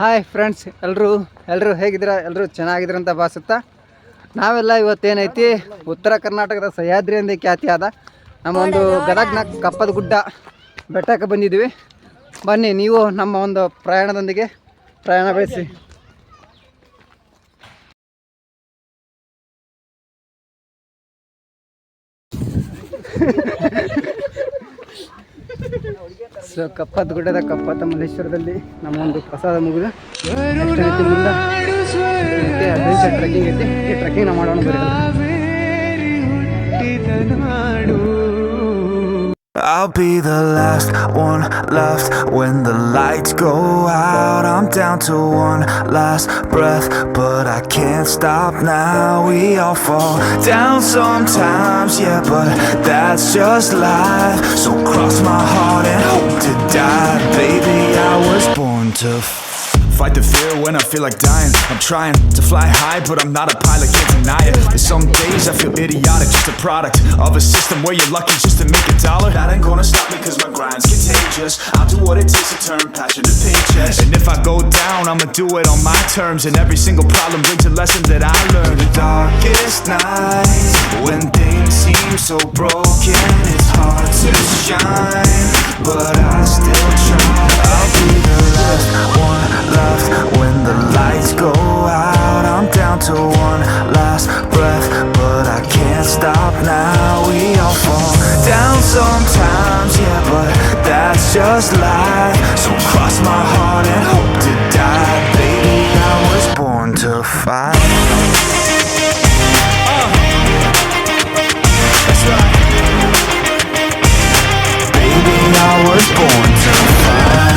Hi friends, ಎಲ್ಲರೂ ಹೇಗಿದ್ದೀರಾ? ಎಲ್ಲರೂ ಚೆನ್ನಾಗಿದ್ದೀರಂತ ಭಾವಿಸುತ್ತಾ ನಾವೆಲ್ಲ ಇವತ್ತೇನೈತಿ ಉತ್ತರ ಕರ್ನಾಟಕದ ಸಹ್ಯಾದ್ರಿ ಎಂದೇ ಖ್ಯಾತಿಯಾದ ನಮ್ಮ ಒಂದು ಗದಗ್ನ ಕಪ್ಪದ ಗುಡ್ಡ ಬೆಟ್ಟಕ್ಕೆ ಬಂದಿದ್ದೀವಿ. ಬನ್ನಿ, ನೀವು ನಮ್ಮ ಒಂದು ಪ್ರಯಾಣದೊಂದಿಗೆ ಪ್ರಯಾಣ ಬೆಳೆಸಿ. ಸೊ ಕಪ್ಪದ ಗುಡ್ಡದ ಕಪ್ಪತ್ತ ಮಲ್ಲೇಶ್ವರದಲ್ಲಿ ನಮ್ಮ ಒಂದು ಪ್ರಸಾದ ಮುಗಿದು ಮುಂದೆ ಅಡ್ವೆಂಚರ್ ಟ್ರೆಕ್ಕಿಂಗ್ ಐತಿ. ಈ ಟ್ರೆಕ್ಕಿಂಗ್ ನಾವು ಮಾಡೋಣ ಬರೀ. I'll be the last one left when the lights go out. I'm down to one last breath, but I can't stop now. We all fall down sometimes, yeah, but that's just life. So cross my heart and hope to die. Baby, I was born to fight the fear when I feel like dying. I'm trying to fly high, but I'm not a pilot, can't deny it. There's some days I feel idiotic, just a product of a system where you're lucky just to make a dollar. That ain't gonna stop me cause my grind's contagious. I'll do what it takes to turn passion to paychecks. And if I go down, I'ma do it on my terms. And every single problem brings a lesson that I learned. The darkest nights, when things seem so broken, it's hard to shine, but I still try. I'll be the last one left when the lights go out. I'm down to one last breath, but I can't stop now. We all fall down sometimes, yeah, but that's just life. So cross my heart and hope to die. Baby, I was born to fight. That's right. Baby, I was born to fight.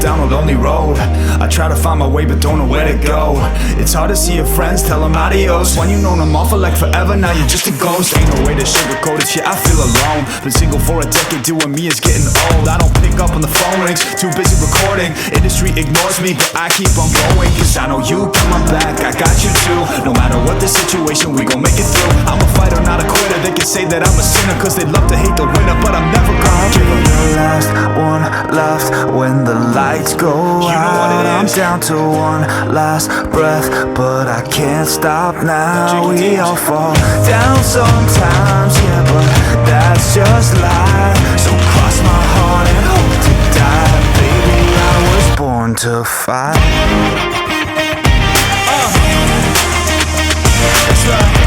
Down a lonely road, I try to find my way but don't know where to go. It's hard to see your friends, tell them adios. When you know them all for like forever, now you're just a ghost. Ain't no way to sugarcoat it, shit, I feel alone. Been single for a decade, doing me is getting old. I don't pick up when the phone rings, too busy recording. Industry ignores me, but I keep on going. Cause I know you got my back, I got you too. No matter what the situation, we gon' make it through. I'm a fighter, not a quitter. They can say that I'm a sinner cause they love to hate the winner, but I'm never gonna give up. The last one left when the lights go out. I'm down to one last breath, but I can't stop now. We all fall down sometimes, yeah, but that's just life. So cross my heart and hope to die. Baby, I was born to fight. That's right.